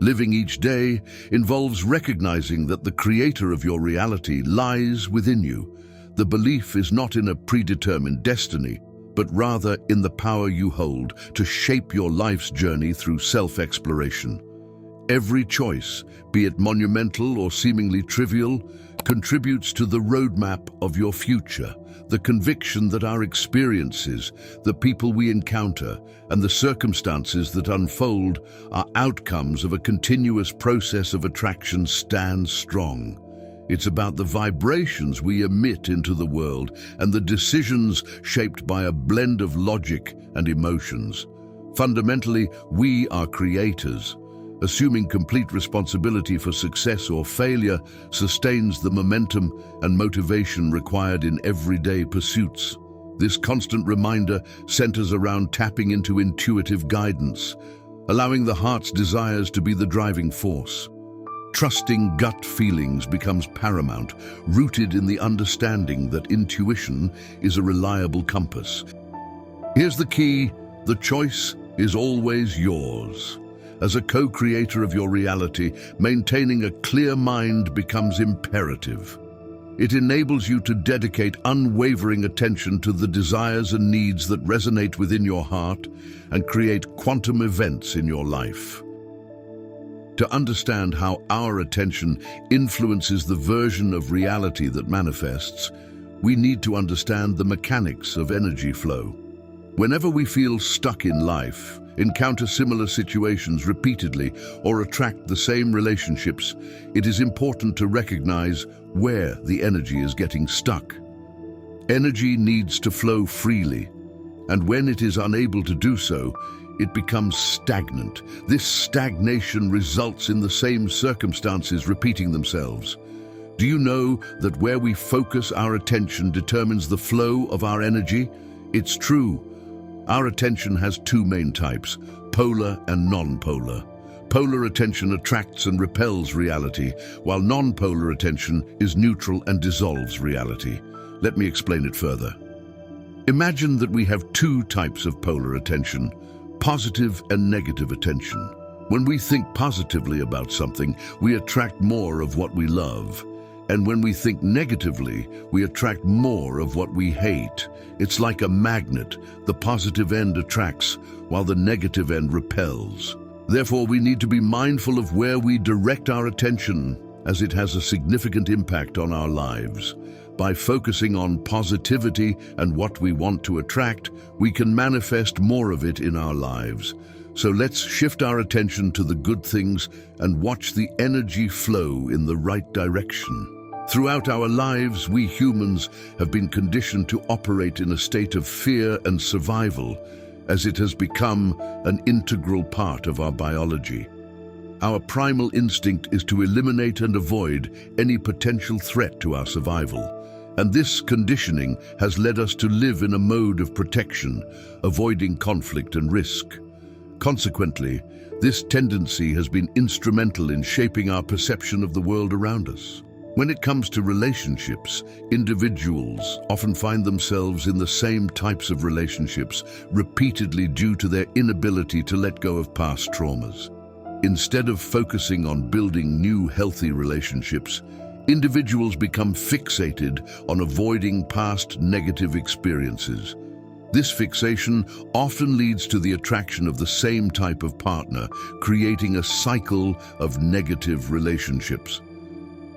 Living each day involves recognizing that the creator of your reality lies within you. The belief is not in a predetermined destiny, but rather in the power you hold to shape your life's journey through self-exploration. Every choice, be it monumental or seemingly trivial, contributes to the roadmap of your future. The conviction that our experiences, the people we encounter, and the circumstances that unfold are outcomes of a continuous process of attraction stands strong. It's about the vibrations we emit into the world and the decisions shaped by a blend of logic and emotions. Fundamentally, we are creators. Assuming complete responsibility for success or failure sustains the momentum and motivation required in everyday pursuits. This constant reminder centers around tapping into intuitive guidance, allowing the heart's desires to be the driving force. Trusting gut feelings becomes paramount, rooted in the understanding that intuition is a reliable compass. Here's the key: the choice is always yours. As a co-creator of your reality, maintaining a clear mind becomes imperative. It enables you to dedicate unwavering attention to the desires and needs that resonate within your heart and create quantum events in your life. To understand how our attention influences the version of reality that manifests, we need to understand the mechanics of energy flow. Whenever we feel stuck in life, encounter similar situations repeatedly, or attract the same relationships, it is important to recognize where the energy is getting stuck. Energy needs to flow freely, and when it is unable to do so, it becomes stagnant. This stagnation results in the same circumstances repeating themselves. Do you know that where we focus our attention determines the flow of our energy? It's true. Our attention has two main types, polar and non-polar. Polar attention attracts and repels reality, while non-polar attention is neutral and dissolves reality. Let me explain it further. Imagine that we have two types of polar attention, positive and negative attention. When we think positively about something, we attract more of what we love. And when we think negatively, we attract more of what we hate. It's like a magnet. The positive end attracts, while the negative end repels. Therefore, we need to be mindful of where we direct our attention, as it has a significant impact on our lives. By focusing on positivity and what we want to attract, we can manifest more of it in our lives. So let's shift our attention to the good things and watch the energy flow in the right direction. Throughout our lives, we humans have been conditioned to operate in a state of fear and survival, as it has become an integral part of our biology. Our primal instinct is to eliminate and avoid any potential threat to our survival. And this conditioning has led us to live in a mode of protection, avoiding conflict and risk. Consequently, this tendency has been instrumental in shaping our perception of the world around us. When it comes to relationships, individuals often find themselves in the same types of relationships repeatedly due to their inability to let go of past traumas. Instead of focusing on building new healthy relationships, individuals become fixated on avoiding past negative experiences. This fixation often leads to the attraction of the same type of partner, creating a cycle of negative relationships.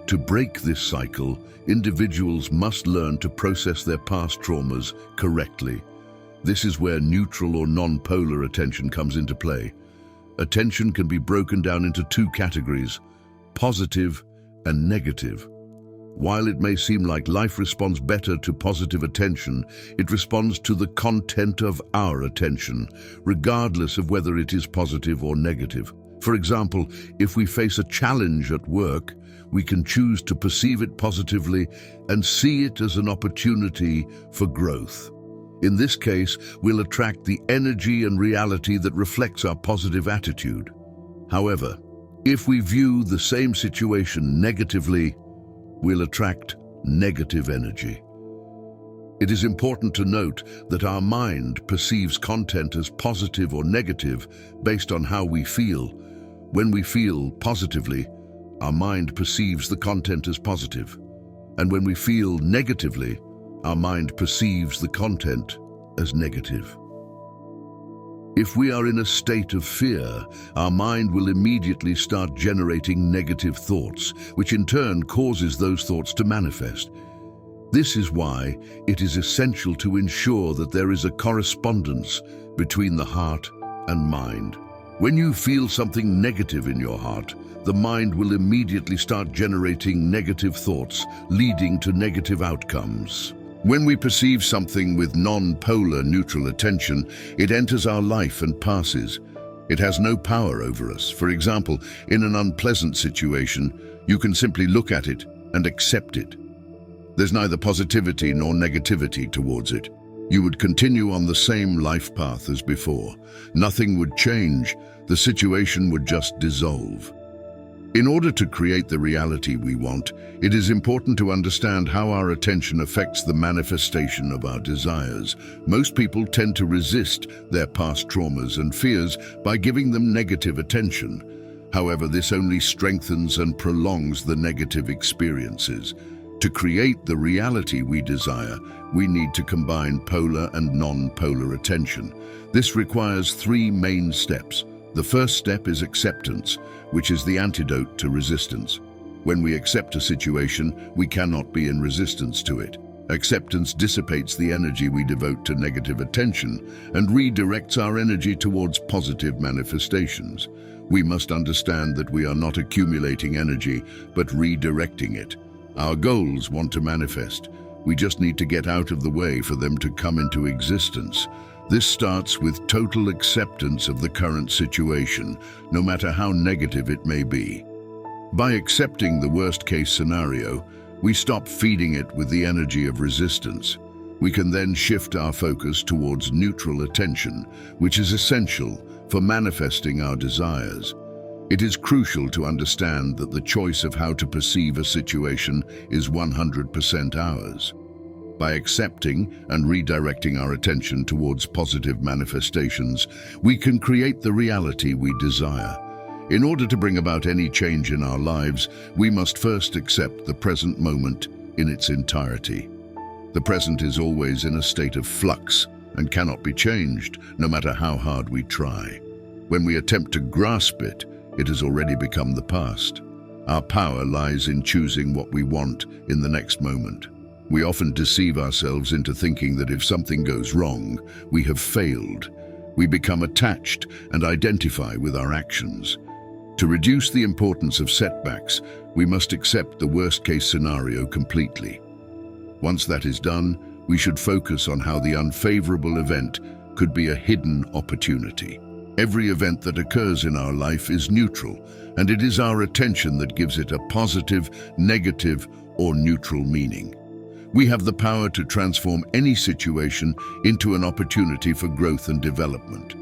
To break this cycle, individuals must learn to process their past traumas correctly. This is where neutral or non-polar attention comes into play. Attention can be broken down into two categories, positive and negative. While it may seem like life responds better to positive attention, it responds to the content of our attention, regardless of whether it is positive or negative. For example, if we face a challenge at work, we can choose to perceive it positively and see it as an opportunity for growth. In this case, we'll attract the energy and reality that reflects our positive attitude. However, if we view the same situation negatively, we'll attract negative energy. It is important to note that our mind perceives content as positive or negative based on how we feel. When we feel positively, our mind perceives the content as positive. And when we feel negatively, our mind perceives the content as negative. If we are in a state of fear, our mind will immediately start generating negative thoughts, which in turn causes those thoughts to manifest. This is why it is essential to ensure that there is a correspondence between the heart and mind. When you feel something negative in your heart, the mind will immediately start generating negative thoughts, leading to negative outcomes. When we perceive something with non-polar neutral attention, it enters our life and passes. It has no power over us. For example, in an unpleasant situation, you can simply look at it and accept it. There's neither positivity nor negativity towards it. You would continue on the same life path as before. Nothing would change. The situation would just dissolve. In order to create the reality we want, it is important to understand how our attention affects the manifestation of our desires. Most people tend to resist their past traumas and fears by giving them negative attention. However, this only strengthens and prolongs the negative experiences. To create the reality we desire, we need to combine polar and non-polar attention. This requires 3 main steps. The first step is acceptance, which is the antidote to resistance. When we accept a situation, we cannot be in resistance to it. Acceptance dissipates the energy we devote to negative attention and redirects our energy towards positive manifestations. We must understand that we are not accumulating energy, but redirecting it. Our goals want to manifest. We just need to get out of the way for them to come into existence. This starts with total acceptance of the current situation, no matter how negative it may be. By accepting the worst-case scenario, we stop feeding it with the energy of resistance. We can then shift our focus towards neutral attention, which is essential for manifesting our desires. It is crucial to understand that the choice of how to perceive a situation is 100% ours. By accepting and redirecting our attention towards positive manifestations, we can create the reality we desire. In order to bring about any change in our lives, we must first accept the present moment in its entirety. The present is always in a state of flux and cannot be changed, no matter how hard we try. When we attempt to grasp it, it has already become the past. Our power lies in choosing what we want in the next moment. We often deceive ourselves into thinking that if something goes wrong, we have failed. We become attached and identify with our actions. To reduce the importance of setbacks, we must accept the worst-case scenario completely. Once that is done, we should focus on how the unfavorable event could be a hidden opportunity. Every event that occurs in our life is neutral, and it is our attention that gives it a positive, negative, or neutral meaning. We have the power to transform any situation into an opportunity for growth and development.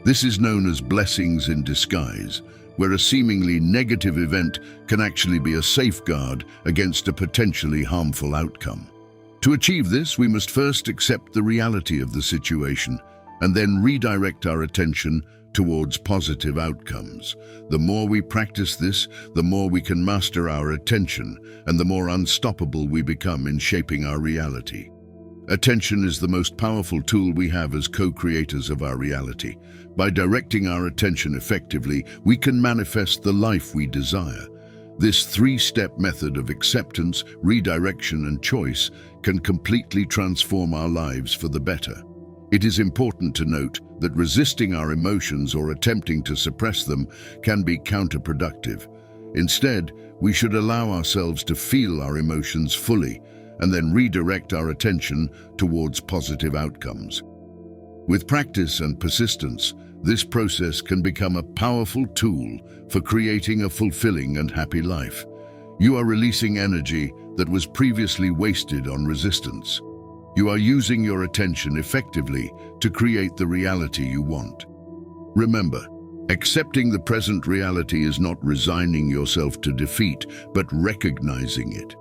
This is known as blessings in disguise, where a seemingly negative event can actually be a safeguard against a potentially harmful outcome. To achieve this, we must first accept the reality of the situation and then redirect our attention towards positive outcomes. The more we practice this, the more we can master our attention and the more unstoppable we become in shaping our reality. Attention is the most powerful tool we have as co-creators of our reality. By directing our attention effectively, we can manifest the life we desire. This 3-step method of acceptance, redirection, and choice can completely transform our lives for the better. It is important to note that resisting our emotions or attempting to suppress them can be counterproductive. Instead, we should allow ourselves to feel our emotions fully and then redirect our attention towards positive outcomes. With practice and persistence, this process can become a powerful tool for creating a fulfilling and happy life. You are releasing energy that was previously wasted on resistance. You are using your attention effectively to create the reality you want. Remember, accepting the present reality is not resigning yourself to defeat, but recognizing it.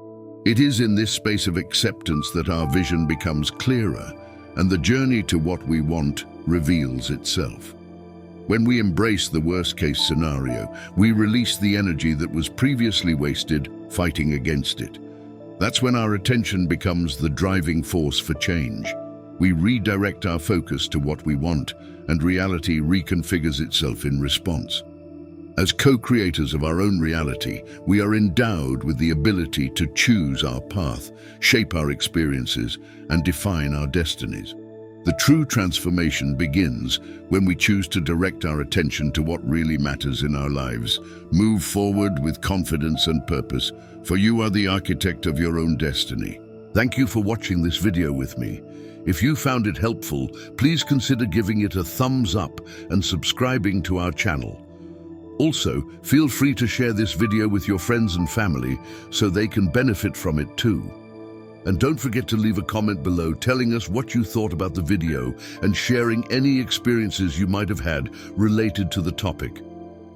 It is in this space of acceptance that our vision becomes clearer and the journey to what we want reveals itself. When we embrace the worst-case scenario, we release the energy that was previously wasted fighting against it. That's when our attention becomes the driving force for change. We redirect our focus to what we want, and reality reconfigures itself in response. As co-creators of our own reality, we are endowed with the ability to choose our path, shape our experiences, and define our destinies. The true transformation begins when we choose to direct our attention to what really matters in our lives. Move forward with confidence and purpose, for you are the architect of your own destiny. Thank you for watching this video with me. If you found it helpful, please consider giving it a thumbs up and subscribing to our channel. Also, feel free to share this video with your friends and family so they can benefit from it too. And don't forget to leave a comment below telling us what you thought about the video and sharing any experiences you might have had related to the topic.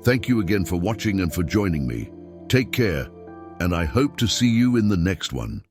Thank you again for watching and for joining me. Take care, and I hope to see you in the next one.